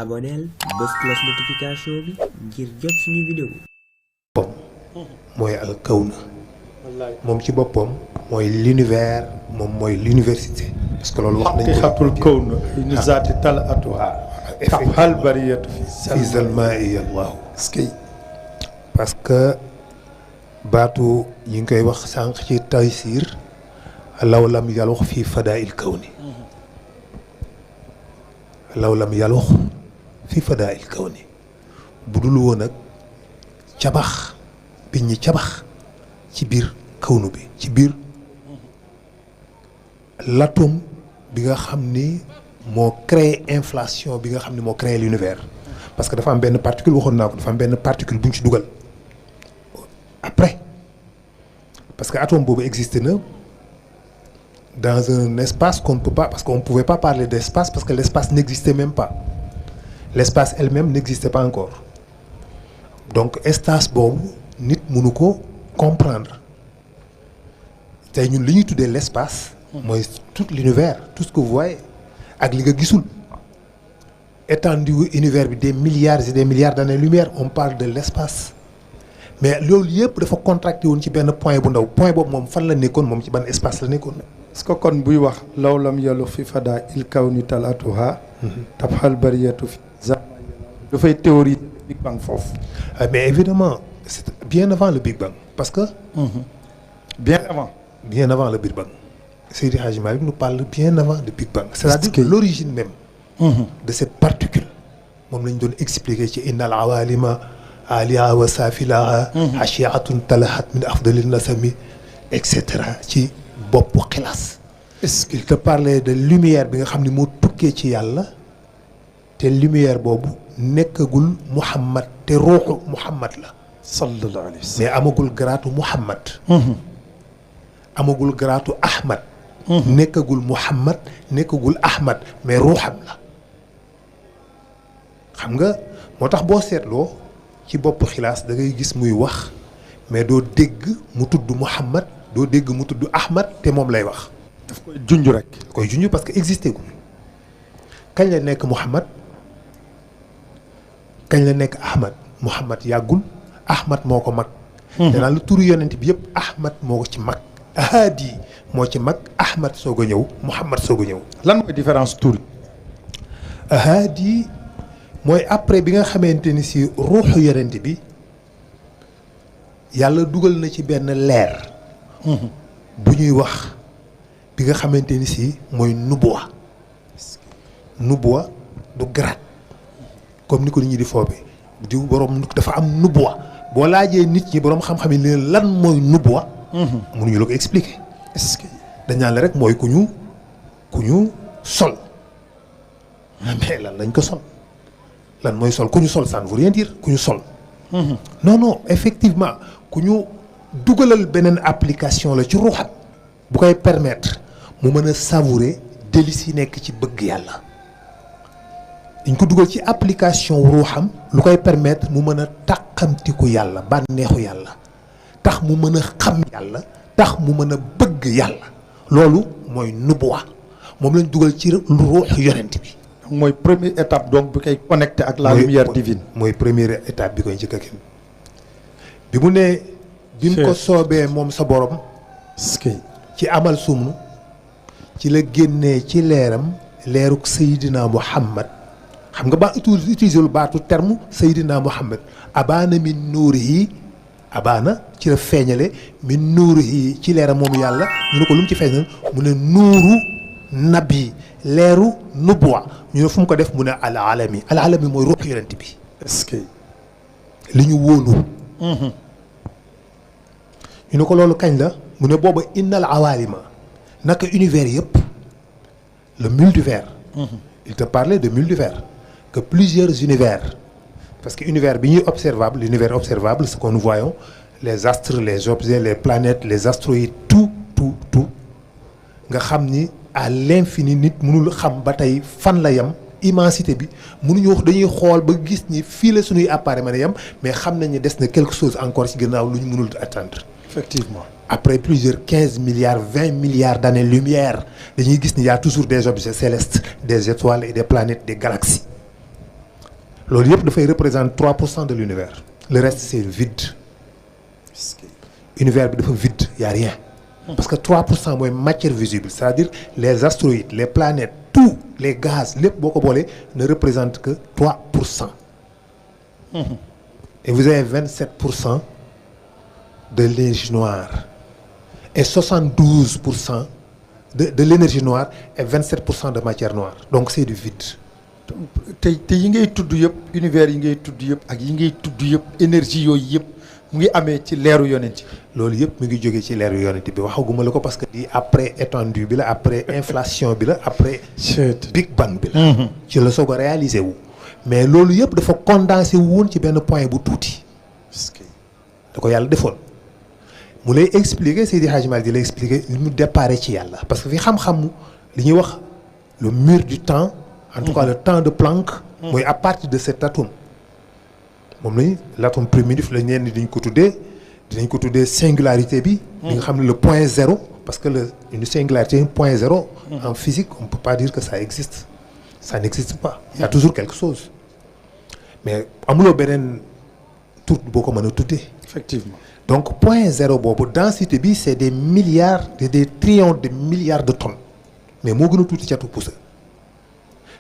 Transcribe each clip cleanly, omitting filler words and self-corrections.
abonneel bës cloche notification bi ngir jot suñu vidéo. mooy al kawn moom ci boppam mooy l'univers moom mooy l'université parce que loolu wax nañ ko xatul kawn ñu zaati tal atuha hal bariyatu fi zalma'i Allah parce que baatu yi ngi koy wax sànq ci Taysir law lam yalux fii fadaa'il kawni law lam yalux fii fadaa'il kawni bu dul woon ak cabax bi ñi cabax ci biir kawnu bi ci biir l'atome bi nga xam ni moo créé inflation bi nga xam ni moo créé l'univers parce que dafa am benn particule waxoon naa ko dafa am benn particule bu ñu ci dugal après parce que atome boobu existé na dans un espace qu'on ne peut pas parce qu'on ne pouvait pas parler d'espace parce que l'espace n'existait même pas l'espace elle-même n'existait pas encore donc espace boobu nit mënu ko comprendre tey ñun li ñuy tuddee l'espace mooy tout l'univers tout ce que vous voyez ak li nga gisul étendue univers bi des milliards et des milliards d'années-lumière on parle de l'espace mais loolu yëpp dafa contracté woon ci benn point bu ndaw point boobu moom fan la nekkoon moom ci ban espace la nekkoon. est-ce que kon buy wax law lam yalux fi fadaa il kawni talatuha tabxal bariyatu fi dafay théorie Big Bang foofu. mais évidemment c'est bien avant le Big Bang parce que. bien avant le Big Bang. Seydi Hadji Malick nous parle bien avant le Big Bang. c'est-à-dire que l'origine même. de cette particule moom lañ doon expliquer ci innal awalima aliha wa safilaha hashiatun talahat min afdalil nasami et cetera ci boppu xilaas. est-ce qu'il te parlait de lumière bi nga xam ne moo tukkee ci yàlla te lumière boobu nekkagul Muhammad te ruuxu Muhammad la. sallallahu alayhi wa sallam mais amagul garaatu Muhammad. amagul garaatu Ahmad. nekkagul Muhammad nekkagul Ahmad mais ruuxam la. xam nga moo tax boo seetloo ci boppu xilaas da ngay gis muy wax mais doo dégg mu tudd Muhammad doo dégg mu tudd Ahmad te moom lay wax. daf koy junj rek. koy junj parce que existé gul kañ la nekk Muhammad kañ la nekk Ahmad Muhammad yàggul Ahmad moo ko mag. danaa lu turu yonent bi yëpp Ahmad moo ko ci mag. Haadi moo ci mag Ahmad soog a ñëw Muhammad soog a ñëw. lan mooy différence tur yi. Haadi mooy après bi nga xamante ni si ruuxu yonent bi yàlla dugal na ci benn leer. bu ñuy wax bi nga xamante ni si mooy nubuwa. nubuwa du grade comme ni ko nit ñi di foobee diw borom dafa am nubuwa boo laajee nit ñi borom xam-xam yi leen lan mooy nubuwa. mënuñu la ko expliquer. est-ce que dañ naan la rek mooy ku ñu sol mais lan lañ ko sol lan mooy sol ku ñu sol ça ne veut rien dire ku ñu sol. non effectivement ku ñu dugalal beneen application la ci ruuxam bu koy permettre mu mën a savourer délices yi nekk ci bëgg yàlla. dañ ko dugal ci application ruuxam lu koy permettre mu mën a tàqamtiku yàlla bànneexu yàlla. tax mu mën a xam yàlla tax mu mën a bëgg yàlla loolu mooy nubuwa moom lañ dugal ci ruux yonent bi. mooy première étape donc bi koy connecté ak la lumière divine. mooy première étape bi koy njëkk a kenn bi mu nee. bi mu ko soobee moom sa borom. ci amal sumnu ci la génnee ci leeram leeruk Seydina Muhammad xam nga ba utiliser lu baatu terme Seydina Muhammad abaana min nuurihi abaana ci la feeñale min nuurihi ci leeram moom yàlla ñu ne ko lu mu ci feeñal mu ne nuuru nabi leeru nubuwa ñu ne fu mu ko def mu ne al alami mooy ruux yonent bi. est-ce que li ñu wóolu. ñu ne ko loolu kañ la mu ne booba innal awalima naka univers yëpp le multivers. il te parlait de multivers que plusieurs univers parce que univers bi ñuy observable l'univers observable ce que nous voyons les astres les objets les planètes les astéroïdes tout nga xam ni à l'infini nit mënul xam ba tey fan la yem immensité bi mënuñu wax dañuy xool ba gis ni fii la suñuy appareil mën a yem mais xam nañ ne des na quelque chose encore ci gannaaw lu ñu mënul atteindre. effectivement après plusieurs 15 milliards 20 milliards d'années-lumière dañuy gis ni y a toujours des objets célestes des étoiles et des planètes des galaxies loolu yëpp dafay représenter 3% de l'univers. Le reste c'est vide. Univers bi dafa vide, y a rien. Parce que 3% mooy matière visible, c'est-à-dire les astéroïdes, les planètes, tous les gaz lépp boo ko boolee ne représente que 3%. Et vous avez 27% de l'énergie noire et 72% de l'énergie noire et 27% de matière noire. Donc c'est du vide. te yi ngay tudd yëpp univers yi ngay tudd yëpp ak yi ngay tudd yëpp énergie yooyu yëpp mu ngi amee ci leeru yonent bi. loolu yëpp mu ngi jógee ci leeru yonent bi waxaguma la ko parce que di après étendue bi la après inflation bi la après Big Bang bi la ci la soog a réalisé wu mais loolu yëpp dafa condensé wu woon ci benn point bu tuuti da ko yàlla defoon mu lay expliquer Seydi Hadji Malick di lay expliquer li mu déparé ci yàlla parce que fi xam-xam li ñuy wax le mur du temps en tout cas le temps de Planck mooy à partir de cet atome moom lañu l'atome primitif la ñenn dinañ ko tuddee singularité bi li nga xam ne le point zéro parce que une singularité un point zéro en physique on peut pas dire que ça existe ça n'existe pas il y a toujours quelque chose mais amuloo beneen tur boo ko mën a tuddee effectivement donc point zéro boobu densité bi c'est des milliards des trillions de milliards de tonnes mais moo gën a tuuti catu pousa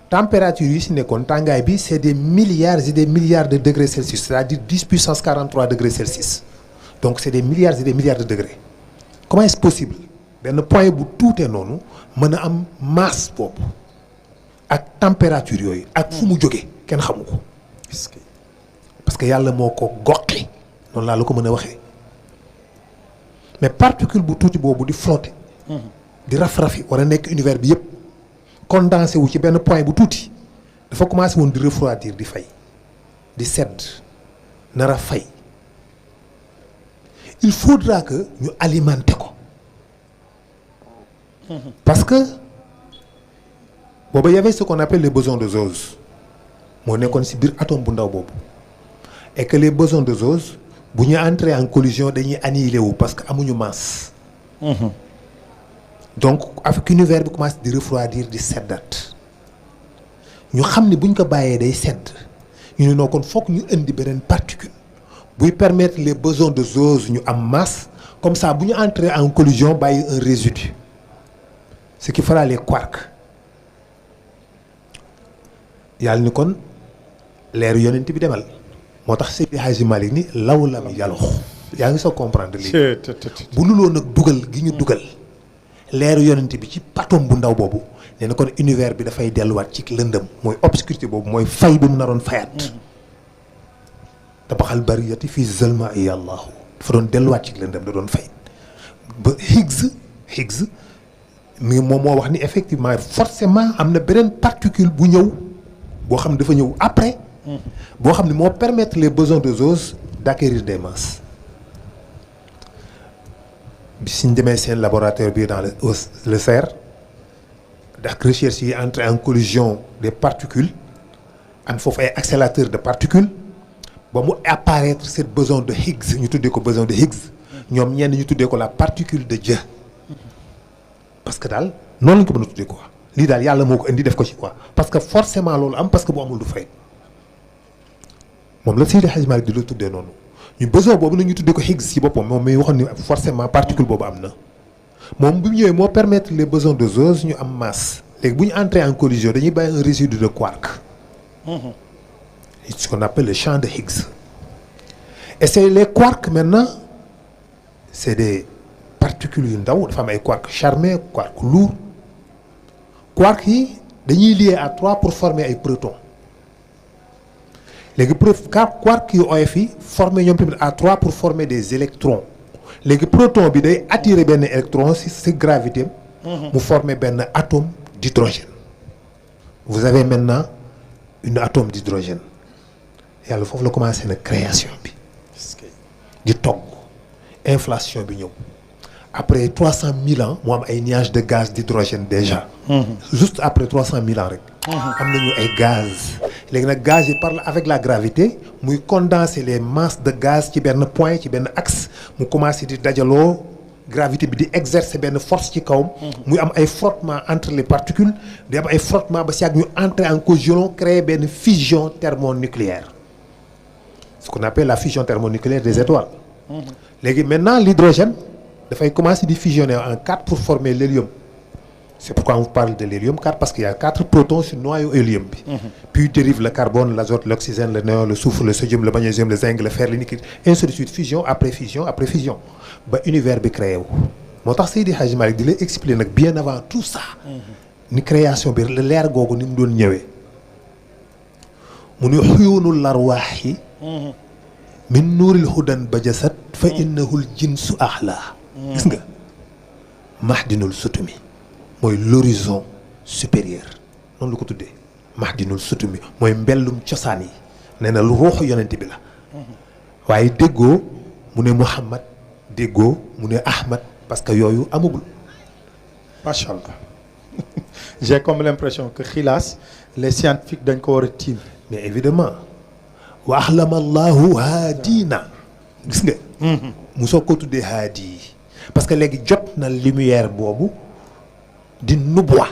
température yi si nekkoon tàngaay bi c'est des milliards et des milliards de degrés Celsius c'est-à-dire 10 puissance 43 degrés Celsius donc c'est des milliards et des milliards de degrés comment est-ce possible benn point bu tuutee noonu mën a am masse boobu ak température yooyu ak fu mu jógee kenn xamu ko parce que yàlla moo ko goqi noonu laa la ko mën a waxee mais particule bu tuuti boobu di flotter di raf-rafi war a nekk univers bi yëpp condensé wu ci benn point bu tuuti dafa commencé woon di refroidir di fay di sedd nar a fay il faudra que ñu alimenter ko parce que booba y avait ce qu'on appelle les bosons de Zose moo nekkoon ci biir atome bu ndaw boobu et que les bosons de Zose bu ñu entrer en collision dañuy annihiler wu parce que amuñu masse. donc avec univers bi commencé di refroidir di seddat ñu xam ne buñ ko bàyyee day sedd ñu ne noo kon foog ñu indi beneen particule buy permettre les bosons de Zose ñu am masse comme ça bu ñu entrer en collision bàyyi un résidu ce qui fera les quarks yàlla ni kon leeru yonent bi demal moo tax Seydi Hadji Malick ni law lam yalox yaa ngi soo comprendre lii bu luloo nag dugal gi ñu dugal leeru yonent bi ci patom bu ndaw boobu nee na kon univers bi dafay delluwaat ci lëndëm mooy obscurité boobu mooy fay bi mu naroon fayaat tabaxal bariyati fii zalma i allahu dafa doon delluwaat ci lëndëm da doon fay ba Higgs mi moom moo wax ni effectivement forcément am na beneen particule bu ñëw boo xam ne dafa ñëw après boo xam ne moo permettre les bosons de Zose d'acquérir des masses bi suñ demee seen laboratoire bi dans le CERN dak recherche yi entre en collision des particules am foofu ay accélérateur de particules ba mu apparaître cette boson de Higgs ñu tuddee ko boson de Higgs ñoom ñenn ñu tuddee ko la particule de Dieu parce que daal noonu lañ ko mën a tuddee quoi lii daal yàlla moo ko indi def ko ci quoi parce que forcément loolu am parce que bu amul du fay moom la Seydi Hadji Malick di la tuddee noonu ñu boson boobu la ñu tuddee ko Higgs ci boppam moom mi waxoon ni forcément particule boobu am na moom bi mu ñëwee moo permettre les bosons de Zose ñu am masse léegi bu ñu entrer en collision dañuy bàyyi un résidu de quark ce qu'on appelle le champ de Higgs et c'est les quarks maintenant c'est des particules yu ndaw dafa am ay quark charmé quark lourd quark yi dañuy lié à 3 pour former ay protons léegi quark yu oyof yi former ñoom tamit à 3 pour former des électrons léegi proton bi day attirer benn électron si gravité mu former benn atome d'hydrogène vous avez maintenant une atome d'hydrogène yàlla foofu la commencé na création bi di togg inflation bi ñëw après 300 000 ans mu am ay nuages de gaz d'hydrogène déjà juste après 300 000 ans rek am nañu ay gaz léegi nag gaz yi parle avec la gravité muy condenser les masses de gaz ci benn point ci benn axe mu commencé di dajaloo gravité bi di exercer benn force ci kawam. muy am ay frottement entre les particules di am ay frottement ba si ak ñu entrer en collision créer benn fusion thermonucléaire ce qu'on appelle la fusion thermonucléaire des étoiles. léegi maintenant l'hydrogène dafay commencer di fusionner en 4 pour former l'hélium. C'est pourquoi on parle de l'hélium 4 parce qu'il y a 4 protons sur noyau hélium bi. Puis dérive le carbone, l'azote, l'oxygène, le néon, le soufre, le sodium, le magnésium, le zinc, le fer, le nickel, ainsi de suite, fusion après fusion après fusion ba univers bi créé wu. moo tax Seydi Hadji Malick di lay expliquer nag bien avant tout ça. ni création bi la leer googu ni mu doon ñëwee. mu ne xuyuunul larwaaxi min nuuril hudan bajasat fa innahul jinsu axlaa. gis nga mahdinul sutumi mooy l'horizon supérieur noonu la ko tuddee mahdinul sutumi mooy mbellum cosaan yi nee na lu ruuxu yonent bi la waaye déggoo mu ne Muhammad déggoo mu ne Ahmad parce que yooyu amagul. macha allah j'ai comme l'impression que xilaas les scientifiques dañ ko war a tiim. mais évidemment wa axlama allahu haadina gis nga. mu soog ko tuddee haadi parce que léegi jot na lumière boobu. di nubwa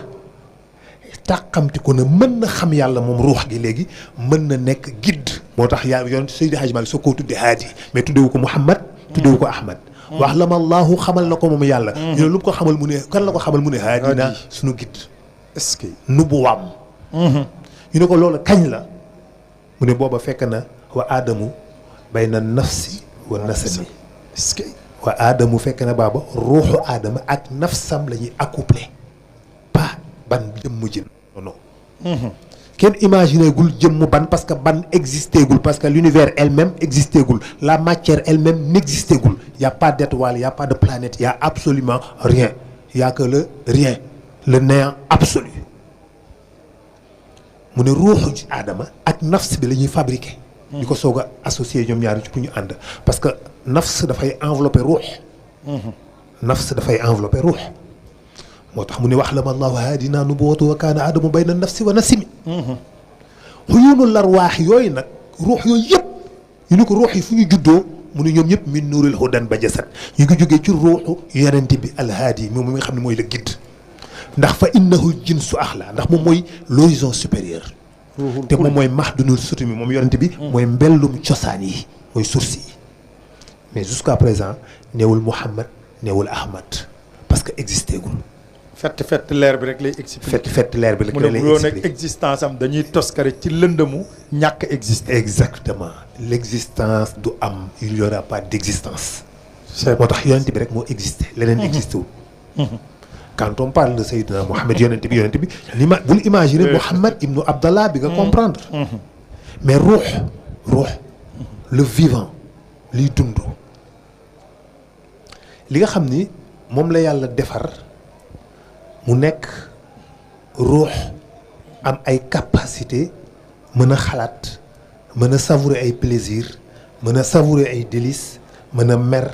tàqamti ko na mën na xam yàlla moom ruux gi léegi mën na nekk guide moo tax yaa yoon Seydi Hadji Malick soo ko tuddee haadi mais tuddewu ko Muhammad tuddewu ko Ahmad wax la ma allahu xamal na ko moom yàlla ñu ne lu mu ko xamal mu ne kan la ko xamal mu ne haadi naa suñu guide est-ce que nubuwaam ñu ne ko loolu kañ la mu ne booba fekk na wa aadamu bayna nafsi wa nasami est-ce que wa aadamu fekk na baaba ruuxu aadama ak nafsam la ñuy accouplé pas ban jëmm ji non non kenn imaginé gul jëmm ban parce que ban existé gul parce que l'univers elle-même existé gul la matière elle-même n'existé gul y a pas d'étoile y a pas de planète y a absolument rien y a que le rien le néant absolu mu ne ruuxu ci aadama ak nafs bi la ñuy fabriqué ñu ko soog a associé ñoom ñaari ci pour ñu ànd parce que nafs dafay enveloppé ruux nafs dafay enveloppé ruux moo tax mu ne wax la ma allahu haadina nubuwatu wa kaana adamu bayna nafsi wa nasimi xuyuunul larwaax yooyu nag ruux yooyu yëpp ñu ni ko ruux yi fu ñu juddoo mu ne ñoom ñëpp min nuuril hudan ba jasad ñu ngi jógee ci ruuxu yonent bi alhaadi moom mi nga xam ne mooy le guide ndax fa innahu jinsu axla ndax moom mooy l'horizon supérieur te moom mooy mahdunul sutumi moom yonent bi mooy mbellum cosaan yi mooy source yi mais jusqu'à présent neewul Muhammad neewul Ahmad parce que existé gul fett leer bi rek lay expliquer. fett leer bi rek lay expliquer mu ne bu doon ak existence am dañuy toskare ci lëndëmu ñàkk exister. exactement l'existence du am il y aura pas d'existence. moo tax yonent bi rek moo existé leneen existé wul. quand on parle de Seydina Mohamed yonent bi li ma bul imaginer Mohamed ibnu Abdallah bi nga comprendre. mais ruux le vivant liy dund li nga xam ni moom la yàlla defar. mu nekk ruux am ay capacité mën a xalaat mën a savourer ay plaisir mën a savourer ay délices mën a mer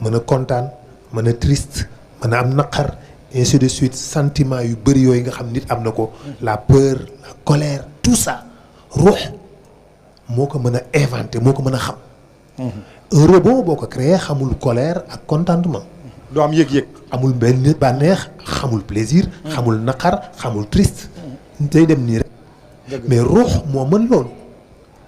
mën a kontaan mën a triste mën a am naqar ainsi de suite sentiment yu bëri yooyu nga xam nit am na ko la peur la colère tout ça ruux moo ko mën a inventer moo ko mën a xam un robot boo ko créé xamul colère ak contentement doo am yëg-yëg amul benn bànneex xamul plaisir xamul naqar xamul triste day dem nii rek mais ruux moo mën loolu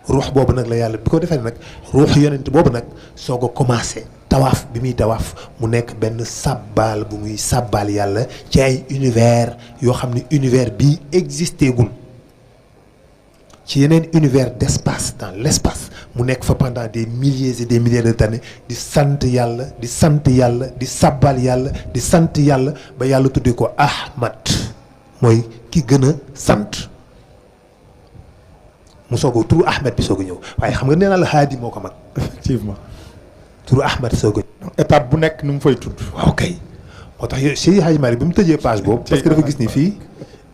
ruux boobu nag la yàlla bi ko defee nag ruux yonent boobu nag soog a commencé tawaaf bi muy tawaaf mu nekk benn sàbbaal bu muy sàbbaal yàlla ci ay univers yoo xam ne univers bii existé gul ci yeneen univers d'espace dans l'espace mu nekk fa pendant des milliers et des milliers d'années di sant yàlla di sant yàlla di sàbbaal yàlla di sant yàlla ba yàlla tuddee ko Ahmad mooy ki gën a sant mu soog a turu Ahmed bi soog a ñëw waaye xam nga nee naa la haadi moo ko mag. effectivement turu Ahmed soog a ñëw. étape bu nekk nu mu fay tudd. waaw kay moo tax yow Seydi Hadji Malick bi mu tëjee page boobu. parce que dafa gis ni fii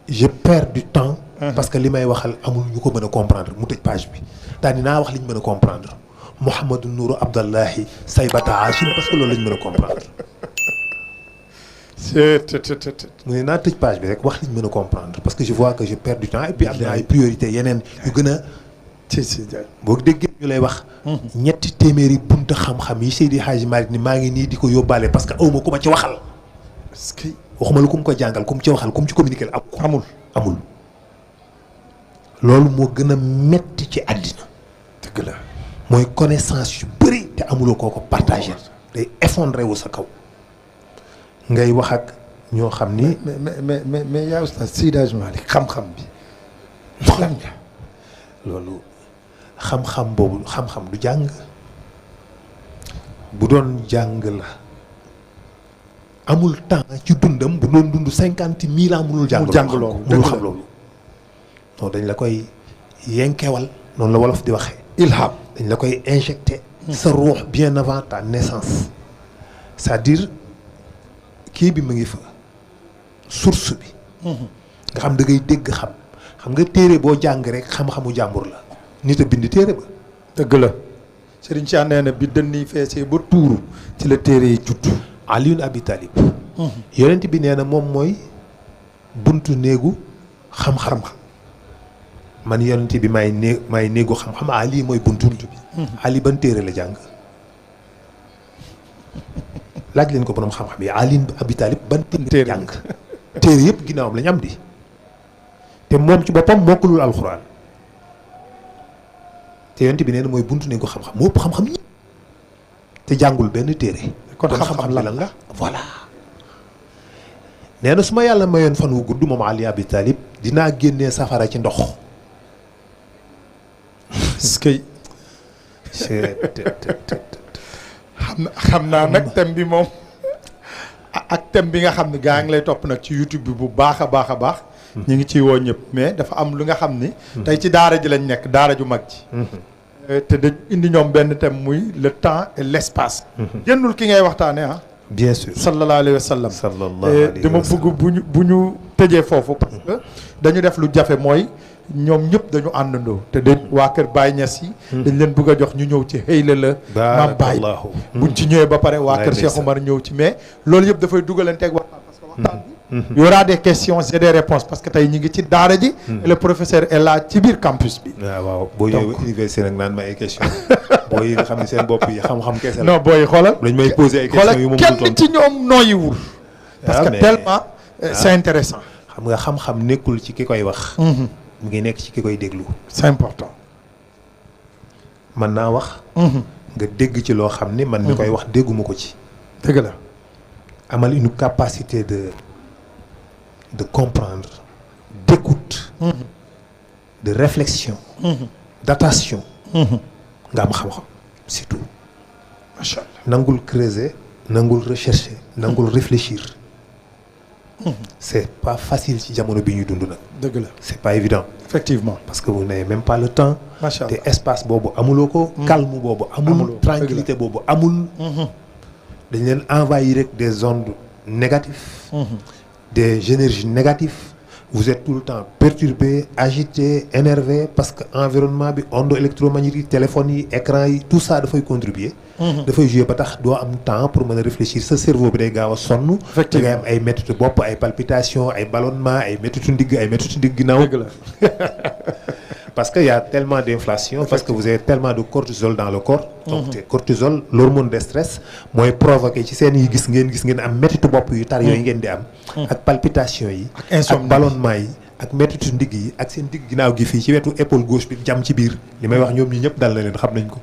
je perds du temps. parce que li may waxal amul ñu ko mën a comprendre mu tëj page bi daal naa wax li ñu mën a comprendre Mouhamadou Nourou Abdallahi Saybata Hachim parce que loolu la ñu mën a comprendre. mu ne naa tëj page bi rek wax li ñu mën a comprendre parce que je vois que je perds du temps et puis am na ay priorité yeneen yu gën a ci boo déggee ñu lay wax. ñetti téeméeri bunta xam-xam yi Seydi Hadji Malick ni maa ngi nii di ko yóbbaale parce que awma ku ma ci waxal. parce que waxuma la ku mu ko jàngal ku mu ci waxal ku mu ci communiquer amul. loolu moo gën a metti ci àddina. dëgg la. mooy connaissance yu bëri te amuloo koo ko partagé. day effondré wu sa kaw. ngay wax ak ñoo xam ni. mais yaa oustaz Seydi Hadji Malick xam-xam bi. lan nga. loolu xam-xam boobu xam-xam du jàng bu doon jàng la amul temps ci dundam bu doon dund 50 000 ans mënul jàng. loolu mënul xam loolu. non dañ la koy yenkewal noonu la wolof di waxee. ilham dañ la koy injecté. sa ruux bien avant ta naissance. c'est-à-dire kii bi mu ngi fa source bi. nga xam da ngay dégg xam nga téere boo jàng rek xam-xamu jàmbur la. nit a bind téere ba. dëgg la Serigne Cheikh nee na bi dënn feesee ba tuuru ci la téere yi judd. Alioune Abi Talib. yonent bi nee na moom mooy buntu néegu xam-xam. man yonent bi may néegu xam-xam Ali mooy buntu bi. Ali ban téere la jàng. laaj leen ko borom xam-xam yi Alioune Abi Talib ban téere jàng. téere yëpp ginnaawam la ñu am di. te moom ci boppam mokkulul alxuraan. te yonent bi nee na mooy buntu néegu xam-xam moo ëpp xam-xam ñi. te jàngul benn téere. kon xam-xam lan la voilà. nee na su ma yàlla mayoon fan wu gudd moom Ali Abi Talib dinaa génnee safara ci ndox. est-ce que xam naa nag thème bi moom ak thème bi nga xam ne gaa ngi lay topp nag ci YouTube bi bu baax a baax a baax. ñu ngi ciy woo ñëpp mais dafa am lu nga xam ni. tey ci daara ji lañ nekk daara ju mag ji. te dañ indi ñoom benn thème muy le temps et l'espace. génnul ki ngay waxtaanee ah. bien sûr sallallahu alayhi wa sallam. sallallahu alayhi wa sallam dama bëgg bu ñu tëjee foofu. parce que dañu def lu jafe mooy ñoom ñëpp dañu àndandoo. te dañ waa kër Baye Niass yi. dañ leen bëgg a jox ñu ñëw ci xëy la. maam Baye buñ ci ñëwee ba pare waa kër Cheikh Omar ñëw ci mais loolu yëpp dafay dugalanteeg waxtaan parce que waxtaan bi. y aura des questions et des réponses parce que tey ñu ngi ci daara ji. et le professeur est là ci biir campus bi. waaw boo ñëwee université nag naan ma ay questions. booy yi nga xam ne seen bopp yi xam-xam kese la. non booy xoolal. dañ may poser ay questions yu ma mënul tontu kenn ci ñoom nooyiwul. parce que tellement c'est intéressant. xam nga xam-xam nekkul ci ki koy wax. mu ngi nekk ci ki koy déglu. c'est important. mën naa wax. nga dégg ci loo xam ne man mi koy wax dégguma ko ci. dëgg la. amal une capacité de comprendre, d'écoute, de réflexion, d'attention. nga am xam-xam c'est tout. macha allah nangul creuser nangul rechercher nangul réfléchir. c'est pas facile ci jamono bi ñuy dund nag. dëgg la c'est pas évident. effectivement parce que vous n'avez même pas le temps. macha allah te espace boobu amuloo ko. calme boobu amul. tranquillité boobu amul. dañ leen envahir rek des ondes négatives. des énergies négatives. vous êtes tout le temps perturbé agité énervé parce que environnement bi ondes électromagnétiques téléphone yi écran yi tout ça dafay contribuer. dafay jouer ba tax doo am temps pour mën a réfléchir sa cerveau bi day gaaw a sonn. da ngay am ay méttitu bopp ay palpitations ay ballonnement ay méttitu ndigg ay méttitu ndigg ginnaaw. dëgg la. parce que y a tellement d'inflation parce que vous avez tellement de cortisol dans le corps. donc te cortisol l'hormone de stress mooy provoqué ci seen yi gis ngeen am méttitu bopp yu tar yooyu ngeen di am. ak palpitation yi. ak ballonnement yi ak méttitu ndigg yi ak seen ndigg ginnaaw gi fii ci wetu épaule gauche bi jam ci biir li may wax ñoom ñi ñëpp dal na leen xam nañ ko.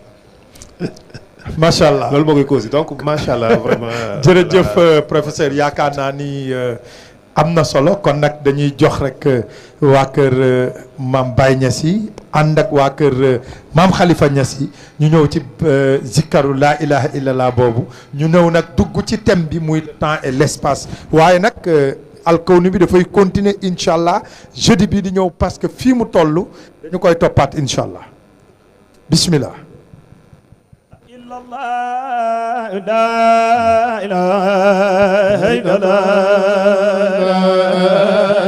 macha allah loolu moo koy causé donc macha allah vraiment. jërëjëf professeur yaakaar naa ni am na solo kon nag dañuy jox rek waa kër maam Baye Niass yi ànd ak waa kër maam Khalifa Niass yi ñu ñëw ci zikkaru laa ilaha illallah boobu ñu ñëw nag dugg ci thème bi muy le temps et l'espace waaye nag alkawni bi dafay continuer incha allah jeudi bii di ñëw parce que fii mu toll dañu koy toppaat incha allah bismillah. لا إله إلا الله لا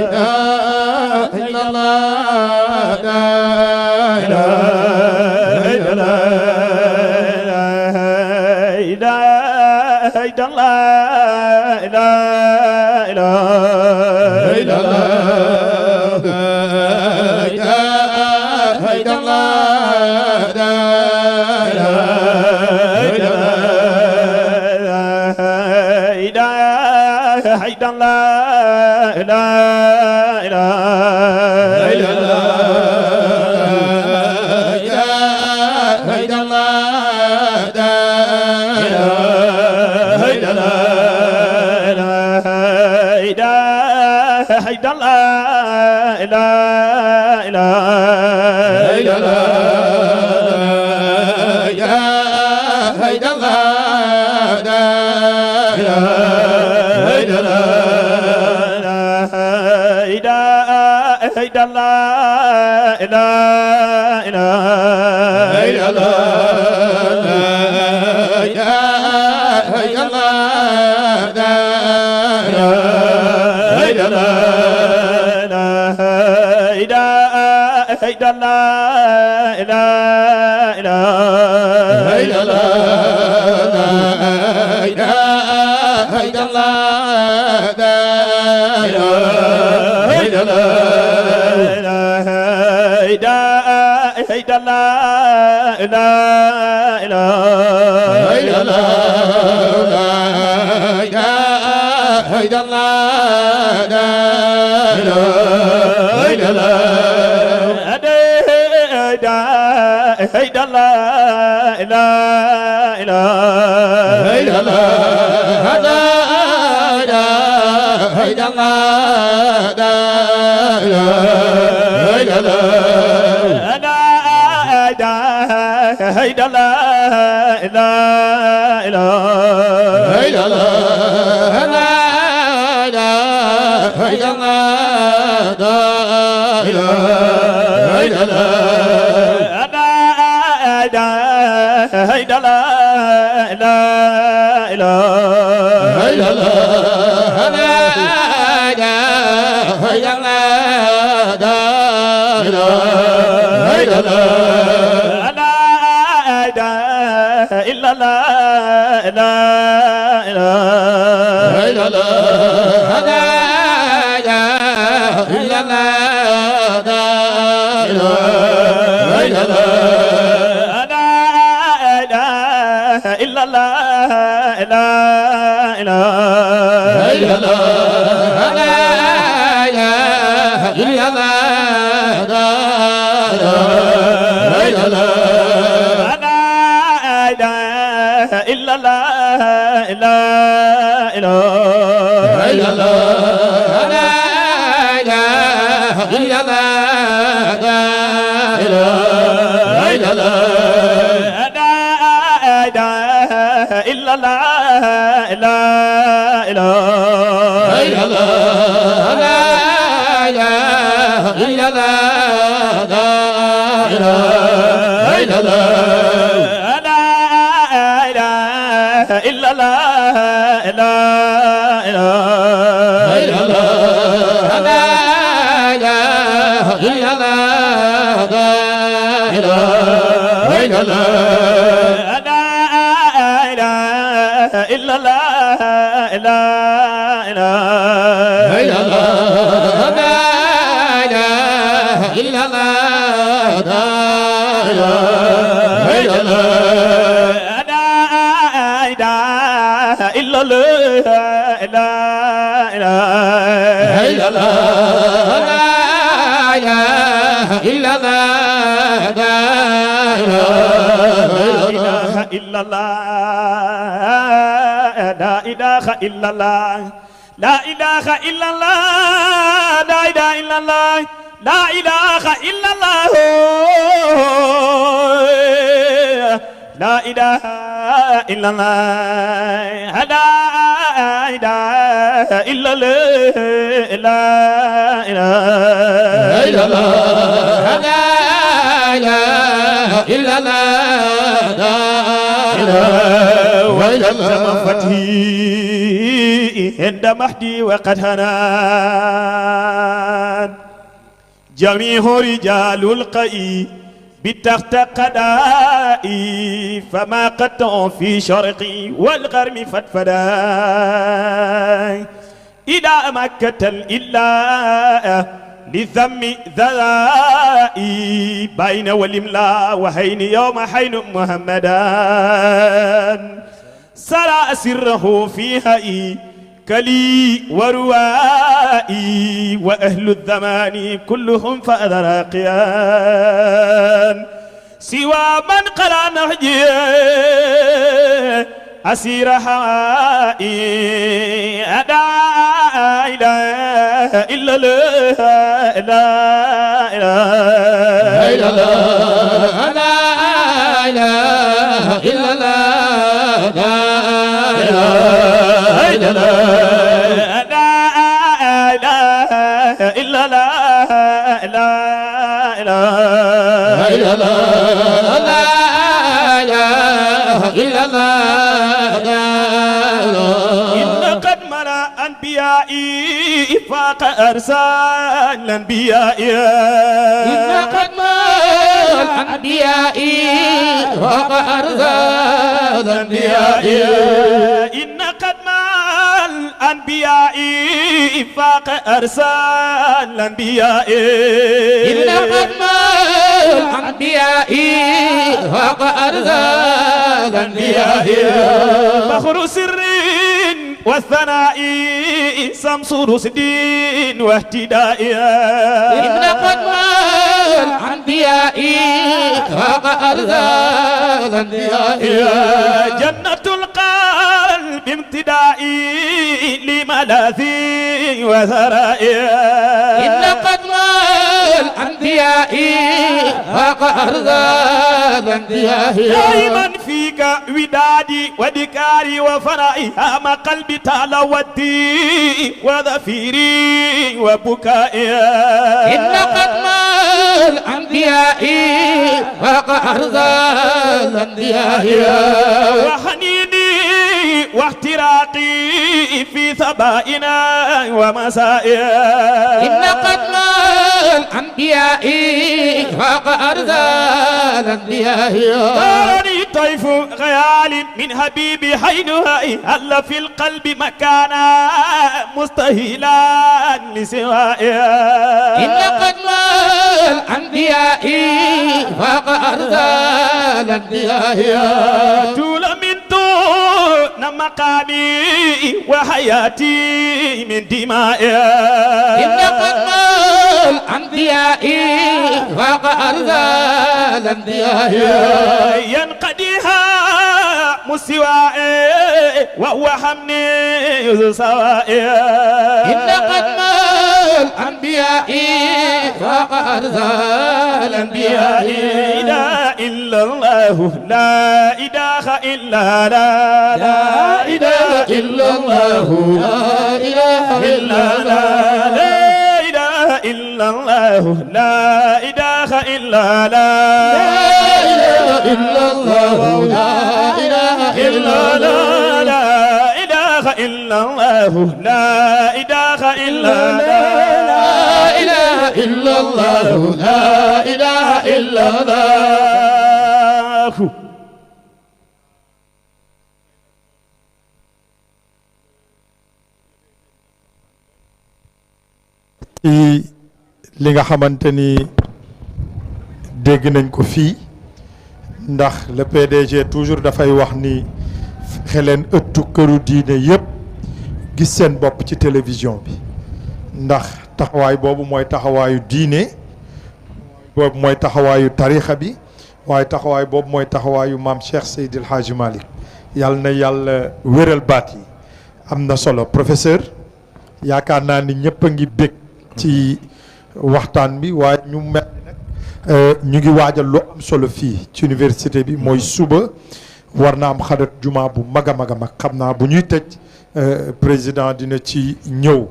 إله إلا الله لا إله إلا الله لا إله إلا الله عند مهدي وقد هنان جميع رجال القي بتخت قدائي فما قطع في شرقي والغرم فتفدا إلى مكة الإله لذم ذرائي بين والإملاء وحين يوم حين محمدا سرى سره فيها كلي وروائي وأهل الزمان كلهم فأذراقيان سوى من قرأ نهجي أسير حائي أدا إله إلا الله لا إله إلا الله لا إله إلا الله لا إله إلا الله لا إله إلا الله لا إله إلا الله لا إله إلا الله إن قد ملا أنبيائي فاق أرسال الأنبياء إن قد ملا أنبيائي فاق أرسال الأنبياء إن قد مال الأنبياء فاق أرسال الأنبياء إن قد مال الأنبياء فاق أرسال الأنبياء بحر سر والثناء شمس رشد واهتداء إن قد مال الأنبياء فاق أرسال الأنبياء جنة القلب امتدائي لملاذي وثرائي إن قد مال الأنبياء فاق أرسال الأنبياء دائما فيك ودادي وذكاري وفرائي هام قلبي تلاوتي وظفيري وبكائي إن قد مال الأنبياء فاق أرسال الأنبياء وحنيني واحتراقي في ثبائنا ومسائنا إن قد مال الأنبياء فاق أرسال الأنبياء دارني طيف خيال من حبيبي حينها هل في القلب مكانا مستهيلا لسوائه إن قد مال الأنبياء فاق أرسال الأنبياء طول من دون مقامي وحياتي من دمائي إن قد مال الأنبياء فاق أرسال الأنبياء ينقديها مسوائي وهو حمني سوائي إن قد مال الأنبياء فاق أرسال الأنبياء لا إله إلا الله لا إله إلا لا إله إلا الله لا إله إلا الله لا إله إلا الله لا إله إلا لا إله إلا الله لا إله إلا الله لا إله إلا الله لا إله إلا لا إله إلا الله لا إله إلا الله ci li nga xamante ni dégg nañ ko fii ndax le PDG toujours dafay wax ni xeleen ëttu këru diine yépp gis seen bopp ci télévision bi ndax taxawaay boobu mooy taxawaayu diine boobu mooy taxawaayu tarixa bi waaye taxawaay boobu mooy taxawaayu maam Cheikh Seydil Hadji Malick yàlla na yàlla wéral baat yi am na solo professeur yaakaar naa ni ñëpp a ngi bég ci waxtaan bi waaye ñu mel ni nag ñu ngi waajal lu am solo fii ci université bi mooy suba war na am xadat juma bu mag a mag a mag xam naa bu ñuy tëj président dina ci ñëw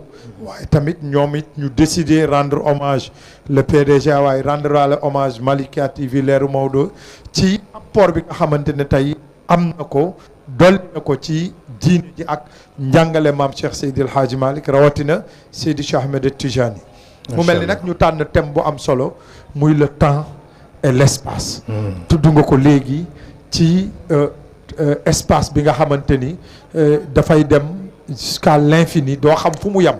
waaye tamit ñoom it ñu décider rendre hommage le PDG waaye rendre wala hommage Malikia TV leeru Maodo ci apport bi nga xamante ne tey am na ko dolli na ko ci diine ji ak njàngale maam Cheikh Seydil Hadji Malick rawatina Seydi Cheikh Ahmed Tijani mu mel ni nag ñu tànn thème bu am solo muy le temps et l'espace tudd nga ko léegi ci espace bi nga xamante ni dafay dem jusqu'à l'infini doo xam fu mu yem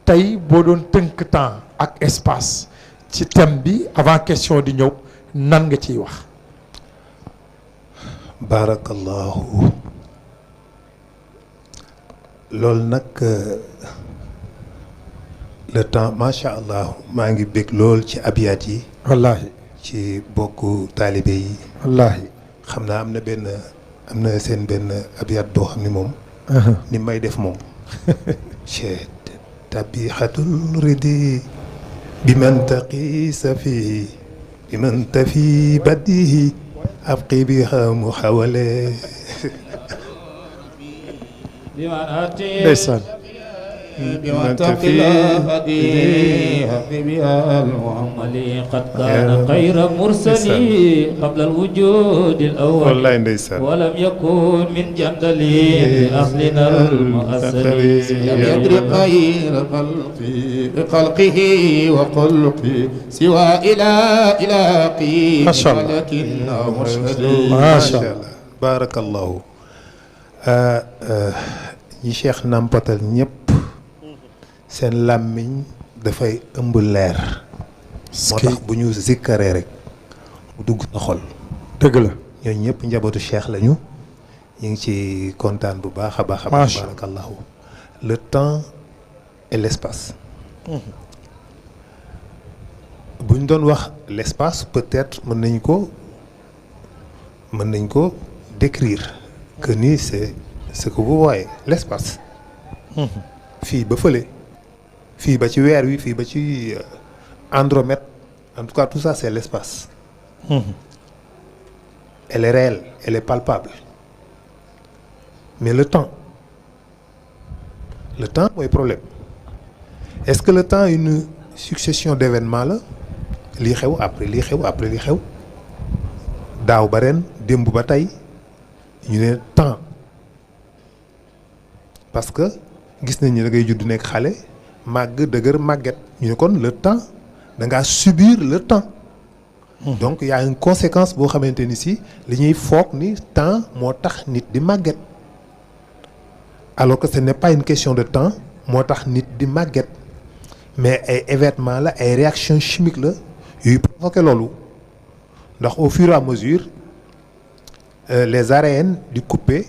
tey boo doon tënk temps ak espace ci thème bi avant question di ñëw nan nga ciy wax. barakallahu loolu nag le temps macha allah maa ngi bég lool ci abiyaat yi. wallaahi ci bokku taalibe yi. wallaahi. xam naa am na seen benn abiyaat boo xam ni moom. ni may def moom. ci tabixatul ridi bi man taqisa fii bi man tafi badihi abqi biha mu xawale. ndeysaan. بما تقي بها المؤمل قد كان خير مرسلي قبل الوجود الأول والله ndeysaan. ولم يكن من جندلي أصلنا المؤثر لم يدر خير خلقه وخلقه سوى إلهي ما شاء الله. ولكنه مرشد ما شاء الله. barakallahu ñi Cheikh nampatal ñëpp seen làmmiñ dafay ëmb leer. moo tax bu ñu zikkaree rek mu dugg sa xol. dëgg la. ñooñu ñëpp njabootu Cheikh lañu ñu ngi ci kontaan bu baax a baax. macha allah barakallahu le temps et l'espace. bu ñu doon wax l'espace peut-être mën nañ ko décrire que ni c'est ce que vous voyez l'espace. fii ba fële. fii ba ci weer wi fii ba ci Andromède en tout cas tout ça c'est l'espace. Elle est réelle, elle est palpable. Mais le temps mooy problème. Est-ce que le temps est une succession d'événements la lii xew après lii xew après lii xew daaw ba ren démb ba tey ñu ne temps parce que gis nañ ni da ngay judd nekk xale màgg dëgër màgget ñu ne kon le temps da ngaa subir le temps. donc y a une conséquence boo xamante ni si li ñuy foog ni temps moo tax nit di màgget alors que ce n'est pas une question de temps moo tax nit di màgget mais ay événements la ay réactions chimiques la yuy provoqué loolu ndax au fur et à mesure les ARN di couper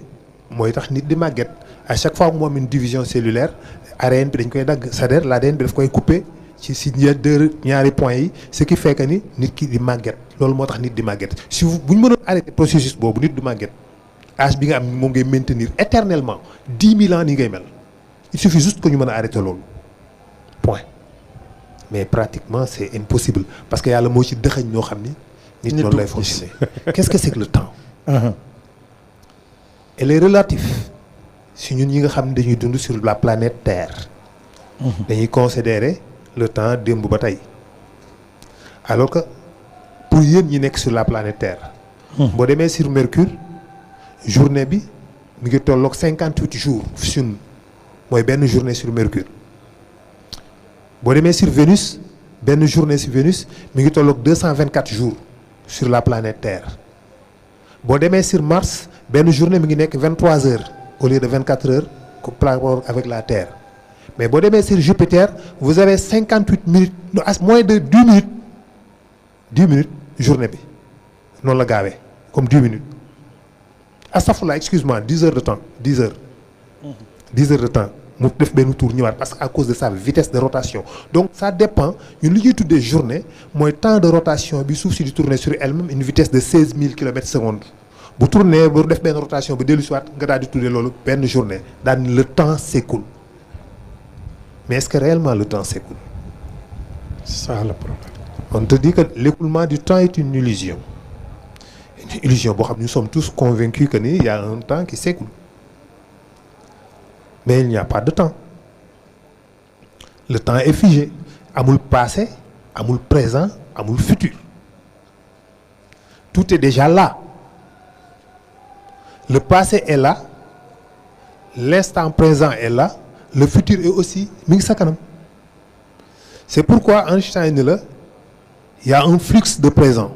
mooy tax nit di màgget à chaque fois mu am une division cellulaire ARN bi dañ koy dagg c'est-à-dire l'ADN bi daf koy couper si ñaari points yi ce qui fait que ni nit ki di màgget loolu moo tax nit di màgget si bu ñu mënoon arrêter processus boobu nit du màgget âge bi nga am moom ngay maintenir éternellement 10 000 ans ni ngay mel il suffit juste que ñu mën a arrêter loolu point mais pratiquement c'est impossible parce que yàlla moo ci dëxëñ ñoo xam ni nit noonu lay fonctionner qu'est-ce que c'est que le temps elle est relative si ñun ñi nga xam ne dañuy dund sur la planète Terre dañuy considérer le temps démb ba tey alors que pour yéen ñi nekk sur la planète Terre boo demee sur Mercure journée bi mi ngi tolloog 58 jours sun mooy benn journée sur Mercure boo demee sur Vénus benn journée sur Vénus mi ngi tolloog 224 jours sur la planète Terre boo demee sur Mars benn journée mi ngi nekk 23 heures au lieu de 24 heures par rapport avec la Terre mais boo demee sur Jupiter vous avez 58 minutes moins de 10 minutes journée bi noonu la gaawee comme 10 minutes astafurlah excuse-moi 10 heures de temps 10 heures de temps mu def benn tour ñëwaat parce que à cause de sa vitesse de rotation donc ça dépend ñun li ñuy tuddee journée mooy temps de rotation bi suuf si di tourner sur elle-même une vitesse de 16 000 kilomètres/s bu tourner ba def benn rotation ba dellu si waat nga daal di tuddee loolu benn journée daal ni le temps s'écoule mais est-ce que réellement le temps s'écoule? C'est ça le problème. On te dit que l'écoulement du temps est une illusion boo xam ne nous sommes tous convaincus que ni y a un temps qui s'écoule mais il n'y a pas de temps le temps est figé amul passé amul présent amul futur tout est déjà là le passé est là l'instant présent est là le futur est aussi mi ngi sa kanam c'est pourquoi Einstein ni la il y a un flux de présent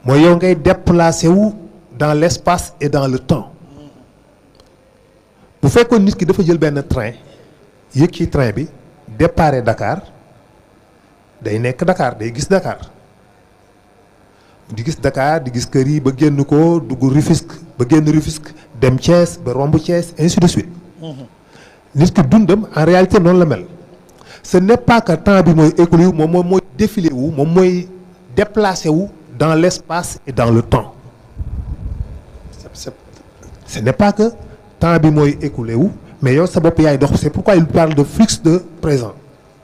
mooy yow ngay déplacer wu dans l'espace et dans le temps bu fekkoon nit ki dafa jël benn train yéeg ci train bi départ Dakar day nekk Dakar day gis Dakar di gis Dakar di gis kër yi ba génn ko dugg Rufisque ba génn Rufisque dem Thiès ba romb Thiès ainsi de suite. nit ki dundam en réalité noonu la mel. ce n'est pas que temps bi mooy écoulé wu moom mooy défilé wu moom mooy déplacé wu dans l'espace et dans le temps. ce n'est pas que temps bi mooy écoulé wu mais yow sa bopp yaay dox c'est pourquoi il parle de flux de présent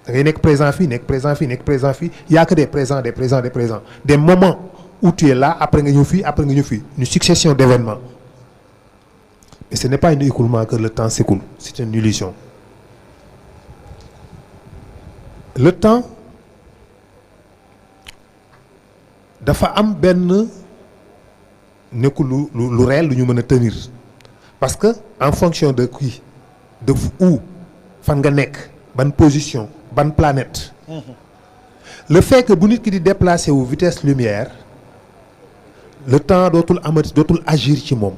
da ngay nekk présent fii nekk présent fii nekk présent fii y a que des présents des présents des présents des moments où tu es là après nga ñëw fii après nga ñëw fii une succession d'événements mais ce n'est pas un écoulement que le temps s'écoule c'est une illusion. Le temps dafa am benn nekkul lu réel lu ñu mën a tenir parce que en fonction de qui de où fan nga nekk ban position ban planète. Le fait que bu nit ki di déplacer wu vitesse lumière le temps dootul amati dootul agir ci moom.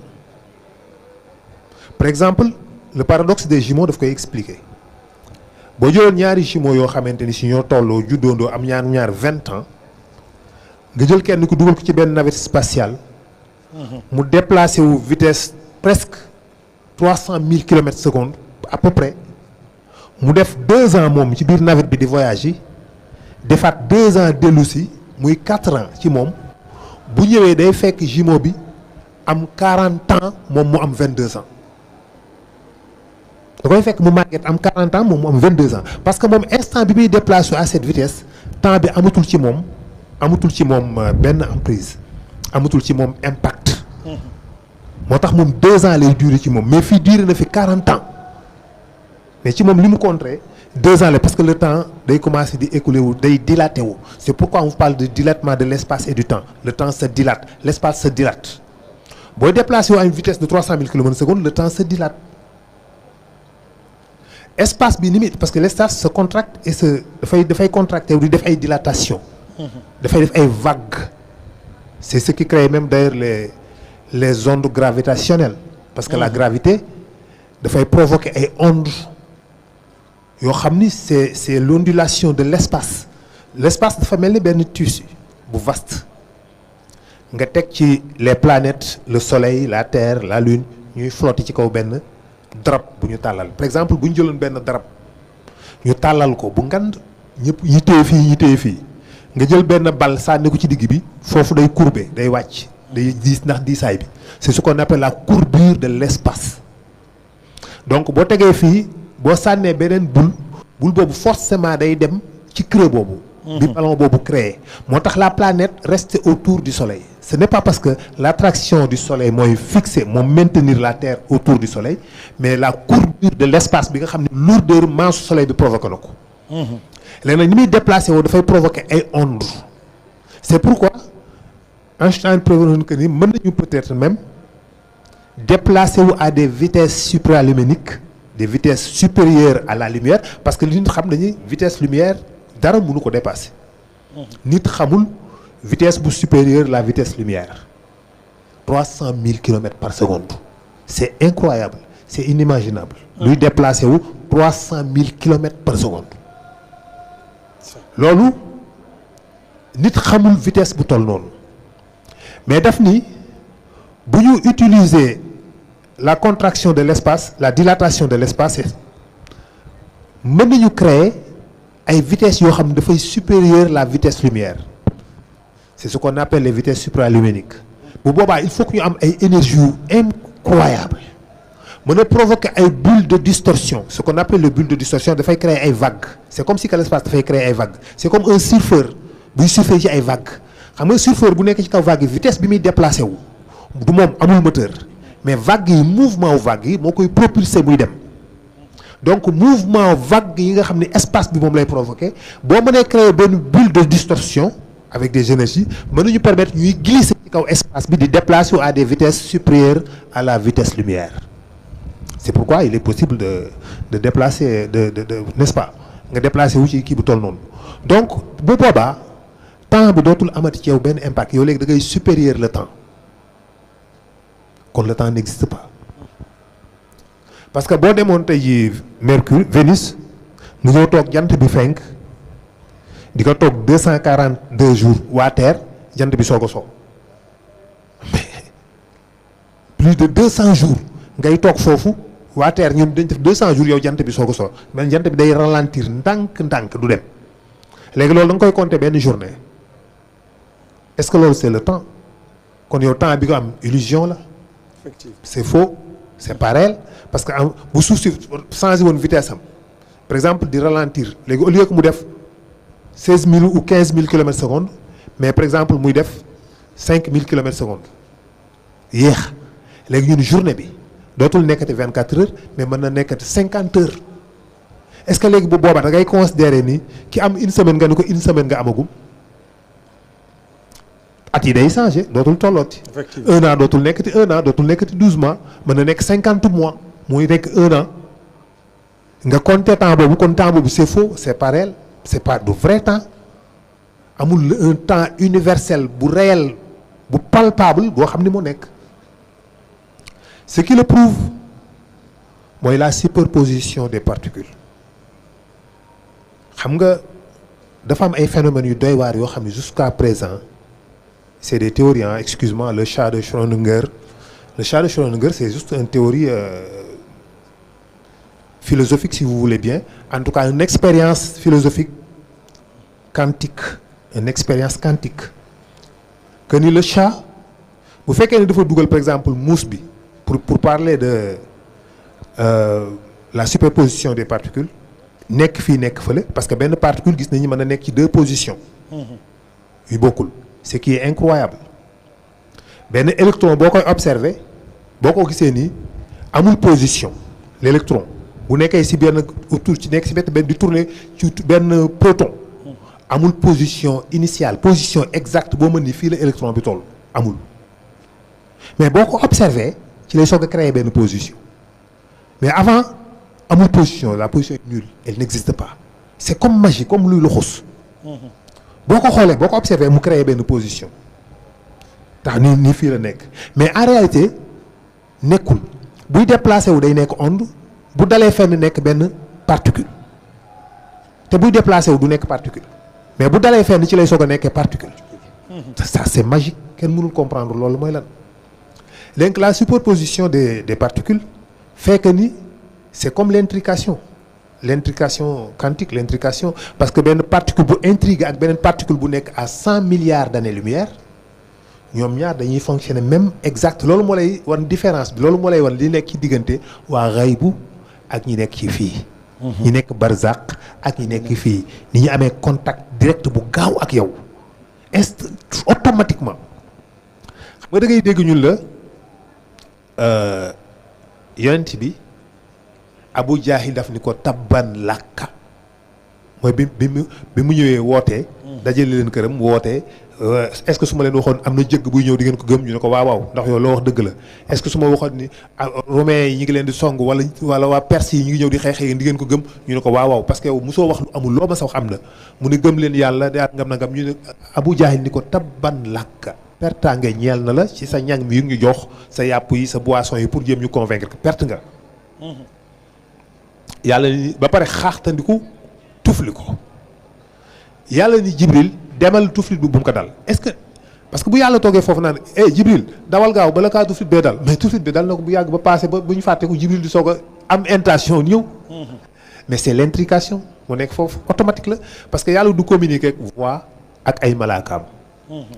Par exemple le paradoxe des jumeaux daf koy expliquer. boo jëloon ñaari jumeaux yoo xamante ni si ñoo tolloo juddoondoo am ñaar 20 ans nga jël kenn ku dugal ko ci benn navette spatiale mu déplacé wu vitesse presque 300 000 kilomètres secondes à peu près mu def 2 ans moom ci biir navette bi di voyage yi defaat 2 ans dellu si muy 4 ans ci moom bu ñëwee day fekk jumeau bi am 40 ans moom mu am 22 ans. da koy fekk mu màgget am 40 ans moom mu am 22 ans parce que moom instant bi muy déplacé à cette vitesse temps bi amatul ci moom benn emprise amatul ci moom impact. moo tax moom 2 ans lay durer ci moom mais fii duré na fi 40 ans mais ci moom li mu contré 2 ans la parce que le temps day commencer di écouler wu day dilaté wu c'est pourquoi on vous parle de dilatement de l'espace et du temps le temps se dilate l'espace se dilate booy déplacé wu à une vitesse de 300 000 km/s le temps se dilate. Espace bi limite parce que l'espace se contracte et dafay contracter wu di def ay dilatation dafay def ay vagues c'est ce qui crée même d'ailleurs les ondes gravitationnelles parce que la gravité dafay provoquer ay ondes yoo xam ni c'est l'ondulation de l'espace dafa mel ni benn tissu bu vaste nga teg ci les planètes le soleil la terre la lune ñuy flotter ci kaw benn darab bu ñu tàllal par exemple bu ñu jëloon benn darab ñu tàllal ko bu ngand ñëpp ñi téye fii nga jël benn bal sànni ko ci digg bi foofu day courber day wàcc day diis ndax diisaay bi c'est ce qu'on appelle la courbure de l'espace donc boo tegee fii boo sànnee beneen boule boobu forcément day dem ci creux boobu bi ballon boobu créé moo tax la planète reste autour du soleil ce n'est pas parce que l'attraction du soleil mooy fixer moo maintenir la terre autour du soleil mais la courbure de l'espace bi nga xam ne lourdeur masse soleil bi provoqué na ko léegi nag ni muy déplacé woo dafay provoquer ay ondes c'est pourquoi Einstein prévoit que ni mën nañu peut-être même déplacer wu à des vitesses supraluminiques des vitesses supérieures à la lumière parce que li ñu xam dañuy vitesse lumière dara mënu ko dépasser nit xamul vitesse bu supérieure la vitesse lumière 300 000 km/s c'est incroyable c'est inimaginable luy déplacer wu 300 000 km/s loolu nit xamul vitesse bu toll noonu mais daf ni bu ñu utiliser la contraction de l'espace la dilatation de l'espace mën nañu créer ay vitesses yoo xam ne dafay supérieure la vitesse lumière c'est ce qu'on appelle les vitesses supraluminiques bu boobaa il faut que ñu am ay énergie yu incroyable mën a provoquer ay bulles de distorsion ce qu'on appelle les bulles de distorsion dafay créer ay vagues c'est comme si que l'espace dafay créer ay vagues c'est comme un surfeur buy surfer ci ay vagues xam nga surfeur bu nekk ci kaw vague yi vitesse bi muy déplacé wu du moom amul moteur mais vague yi mouvement wu vague yi moo koy propulser muy dem donc mouvement vague yi nga xam ne espace bi moom lay provoquer boo mënee créer benn bulle de distorsion avec des énergies mën nañu permettre ñuy glisser ci kaw espace bi di déplacer à des vitesses supérieures à la vitesse lumière c'est pourquoi il est possible de déplacer de n'est-ce pas nga déplacer wu ci kii bu toll noonu donc bu boobaa temps bi dootul amati ci yow benn impact yow léegi da ngay supérieur le temps kon le temps n'existe pas parce que boo demoon tey jii Mercure Vénus mu ñëw toog jant bi fenk di ko toog 242 jours waa Terre jant bi soog a soo mais plus de 200 jours ngay toog foofu waa Terre ñun dañ def 200 jours yow jant bi soog a soo mais jant bi day ralentir ndànk du dem léegi loolu da nga koy compter benn journée est-ce que loolu c'est le temps kon yow temps bi ko am illusion la. effectivement c'est faux c'est pas réel parce que am bu suuf si changé woon vitesse am par exemple di ralentir léegi au lieu que mu def 16000 ou 15000 kilomètres seconde mais par exemple muy def 5000 kilomètres seconde yéex léegi ñun journée bi dootul nekkati 24 heures mais mën na nekkati 50 heures est-ce que léegi bu boobaa da ngay considérer ni ki am une semaine nga ni ko une semaine nga amagum at yi day changé dootul tollooti. effectivement 1 an dootul nekkati 1 an dootul nekkati 12 mois mën na nekk 50 mois muy nekk 1 an nga compter temps boobu kon temps boobu c'est faux c'est pas réel c'est pas du vrai temps amul un temps universel bu réel bu palpable boo xam ni moo nekk. Ce qui le prouve mooy la superposition des particules xam nga dafa am ay phénomènes yu doy waar yoo xam ne jusqu'à présent c'est des théories hein, excuse-moi le chat de Schrödinger le chat de Schrödinger c'est juste une théorie philosophique si vous voulez bien en tout cas une expérience philosophique quantique une expérience quantique que ni le chat bu fekkee ne dafa dugal par exemple muus bi pour parler de la superposition des particules nekk fii nekk fële parce que benn particule gis nañu mën a nekk ci 2 positions yu bokkul ce qui est incroyable benn électron boo koy observer boo ko gisee nii amul position l'électron bu nekkee ci benn autour ci nekk ci benn di tourner ci benn proton amul position initiale position exacte boo mën ni fii la électron bi toll amul mais boo ko observer ci lay soog a créer benn position mais avant amul position la position est nulle elle n'existe pas c'est comme magie comme luy luxus boo ko xoolee boo ko observé mu créer benn position tax nii fii la nekk mais en réalité nekkul buy déplacé wu day nekk onde bu dalee fenn nekk benn particule te buy déplacé wu du nekk particule mais bu dalee fenn ci lay soog a nekkee particule ça c'est magique kenn mënul comprendre loolu mooy lan léegi la superposition des particules fait que ni c'est comme l'intrication quantique l'intrication parce que benn particule bu intrigue ak beneen particule bu nekk à 100 milliards d'années-lumière ñoom ñaar dañuy fonctionner même exact loolu moo lay wan différence bi loolu moo lay wan li nekk ci diggante waa xaybu ak ñi nekk ci fii ñi nekk barzaq ak ñi nekk fii ni ñu amee contact direct bu gaaw ak yow automatiquement xam nga da ngay dégg ñun la yonent bi Abu Jahil daf ni ko tabban lakka mooy bi mu ñëwee wootee dajale leen këram wootee est-ce que su ma leen waxoon am na jëgg buy ñëw di ngeen ko gëm ñu ne ko waaw ndax yow loo wax dëgg la est-ce que su ma waxoon ni romains yi ñu ngi leen di song wala waa perse yi ñu ngi ñëw di xeex di ngeen ko gëm ñu ne ko waaw parce que yow mosoo wax lu amul loo ma sa wax am na mu ne gëm leen yàlla daat ngam na ngam ñu ne Abu Jahil ni ko tabban lakka pertaange ñeel na la ci sa ñang mi ñu jox sa yàpp yi sa boisson yi pour jéem ñu convaincre que perte nga yàlla ni ba pare xaaxtandiku tufli ko yàlla ni Jibril demal tuflit bi bu mu ko dal est-ce que parce que bu yàlla toogee foofu naan Jibril dawal gaaw bala kaa tuflit bee dal mais tuflit bi dal na ko bu yàgg ba passé ba bu ñu fàtte ko Jibril di soog a am intention ñëw mais c'est l'intrication mu nekk foofu automatique la parce que yàlla du communiquer ak voix ak ay malaakaam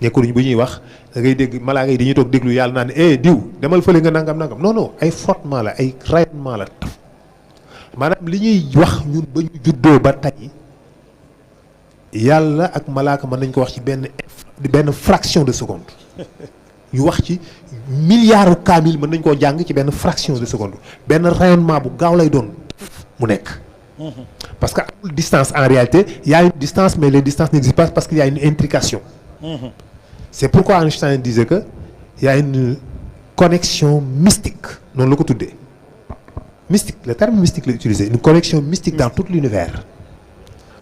nekkuñu bu ñuy wax da ngay dégg malaaka yi dañuy toog déglu yàlla naan diw demal fële nga nangam non ay frottement la ay rayonnement la taf maanaam li ñuy wax ñun ba ñu juddoo ba tey yàlla ak malaaka mën nañ ko wax ci benn fraction de seconde ñu wax ci milliards kaamil mën nañ koo jàng ci benn fraction de seconde benn rayonnement bu gaaw lay doon mu nekk parce que amul distance en réalité il y a une distance mais les distances n'existent pas parce qu'il y a une intrication c'est pourquoi Einstein disait que il y a une connexion mystique noonu la ko tuddee mystique le terme mystique la utilisé une connexion mystique dans tout l'univers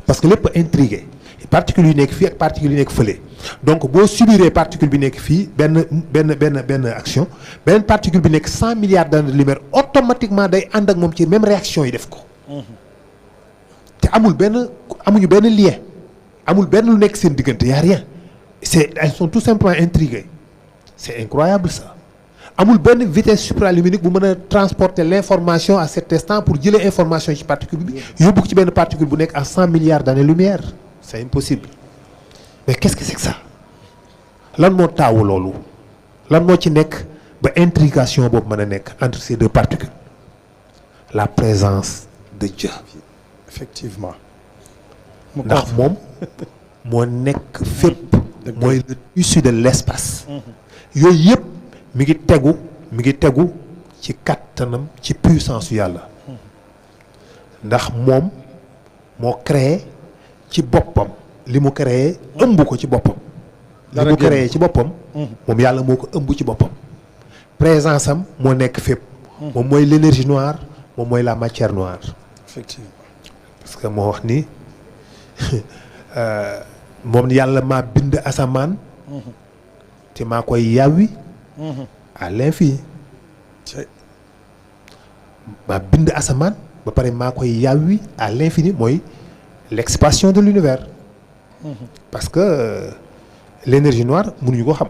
parce que lépp intrigué particules yu nekk fii ak particules yu nekk fële donc boo subiree particule bi nekk fii benn action beneen particule bi nekk 100 milliards d'années de lumière automatiquement day ànd ak moom ci même réaction yi def ko te amuñu benn lien amul benn lu nekk seen diggante y a rien elles sont tout simplement intriguées c'est incroyable ça amul benn vitesse supraluminique bu mën a transporter l'information à cet instant pour jëlee information ci particule bi yóbbu ko ci benn particule bu nekk à 100 milliards d'années-lumière c'est impossible mais qu'est-ce que c'est que ça lan moo taawu loolu lan moo ci nekk ba intrication boobu mën a nekk entre ces deux particules la présence de Dieu effectivement ndax moom moo nekk fépp mooy le tissu de l'espace yooyu yëpp mi ngi tegu ci kattanam ci puissance yu yàlla ndax moom moo créé ci boppam li mu créé ëmb ko ci boppam li mu créé ci boppam moom yàlla moo ko ëmb ci boppam présence am moo nekk fépp moom mooy l'énergie noire moom mooy la matière noire effectivement parce que moo wax ni moom yàlla maa bind asamaan te maa koy yàwwi à l'infini maa bind asamaan ba pare maa koy yàwwi à l'infini mooy l'expansion de l'univers parce que l'énergie noire mënuñu ko xam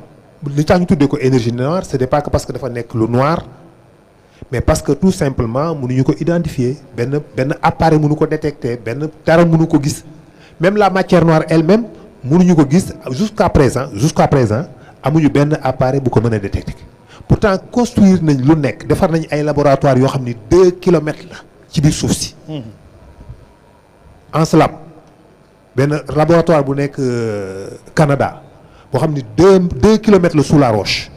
li tax ñu tuddee ko énergie noire c'est pas que parce que dafa nekk lu noir mais parce que tout simplement mënuñu ko identifier benn appareil mënu ko détecter benn dara mënu ko gis même la matière noire elle-même mënuñu ko gis jusqu'à présent amuñu benn appareil bu ko mën a détecter pourtant construire nañ lu nekk defar nañ ay laboratoire yoo xam ni 2 kilomètres la ci biir suuf si Encelab benn laboratoire bu nekk Canada boo xam ni 2 kilomètres la sous la roche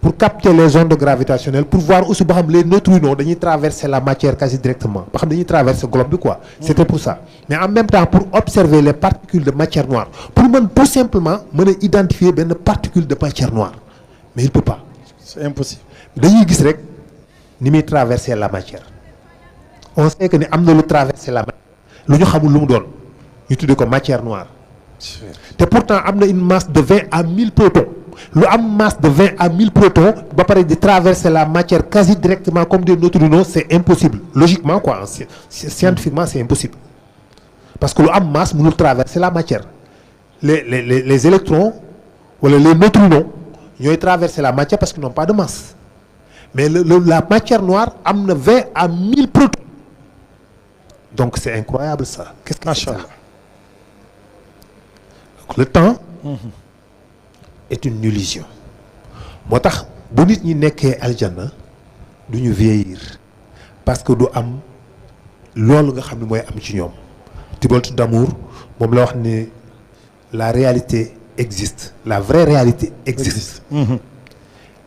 pour capter les ondes gravitationnelles pour voir aussi ba xam les neutrinos dañuy traverser la matière quasi directement ba xam dañuy traverser globe bi quoi c'était pour ça mais en même temps pour observer les particules de matière noire pour mën tout simplement mën a identifier benn particule de matière noire mais il peut pas c'est impossible dañuy gis rek ni muy traverser la matière on sait que ni am na lu traverser la matière lu ñu xamul lu mu doon ñu tuddee ko matière noire te pourtant am na une masse de 20 à 1000 protons lu am masse de 20 à 1000 protons ba pare di traverser la matière quasi directement comme des neutrinos c'est impossible logiquement quoi scientifiquement c'est impossible parce que lu am masse mënul traverser la matière les électrons wala les neutrinos ñooy traverser la matière parce qu'ils n'ont pas de masse mais la matière noire am na 20 à 1000 protons donc c'est incroyable ça qu'est-ce que c'est ça donc le temps est une illusion moo tax bu nit ñi nekkee aljanna du ñu vieillir parce que du am loolu nga xam ne mooy am ci ñoom Tybalt d'Amour moom la wax ni la réalité existe la vraie réalité existe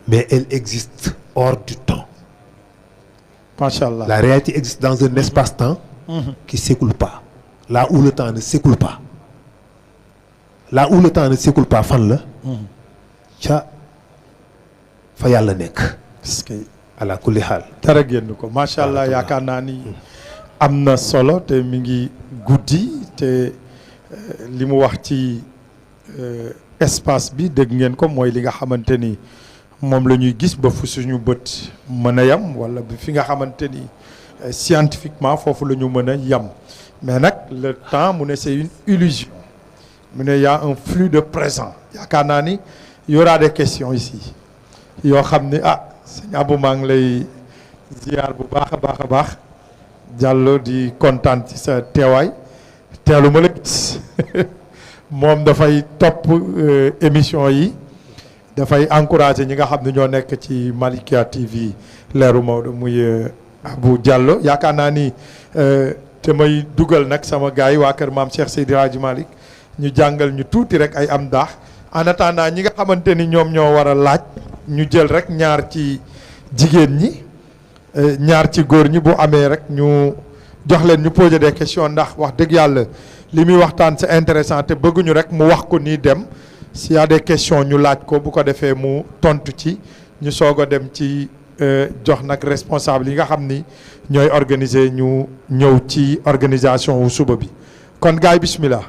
mais elle existe hors du temps machallah la réalité existe dans un espace-temps qui s'écoule pas là où le temps ne s'écoule pas là où le temps ne s'écoule pas fan la ca fa yàlla nekk parce que ala kulli xaal dara génn ko macha allah yaakaar naa ni am na solo te mi ngi guddi te li mu wax ci espace bi dégg ngeen ko mooy li nga xamante ni moom la ñuy gis ba fu suñu bët mën a yam wala bi fi nga xamante ni scientifiquement foofu la ñu mën a yam mais nag le temps mu ne c'est une illusion mu ne y a un flux de présent yaakaar naa ni y aura des questions ici yoo xam ni sëñ Abou maa ngi lay ziar bu baax a baax a baax Diallo di kontaan ci sa teewaay teelu ma la gis moom dafay topp émission yi dafay encourager ñi nga xam ne ñoo nekk ci Malikia TV leeru Maodo muy Abou Diallo yaakaar naa ni te may dugal nag sama gars yi waa kër maam Cheikh Seydi Hadji Malick ñu jàngal ñu tuuti rek ay am daax en attendant ñi nga xamante ni ñoom ñoo war a laaj ñu jël rek ñaar ci jigéen ñi ñaar ci góor ñi bu amee rek ñu jox leen ñu poser des questions ndax wax dëgg yàlla li muy waxtaan c'est intéressant te bëgguñu rek mu wax ko nii dem s'il y a des questions ñu laaj ko bu ko defee mu tontu ci ñu soog a dem ci jox nag responsable yi nga xam ni ñooy organiser ñu ñëw ci organisation wu suba bi kon gars yi bismillah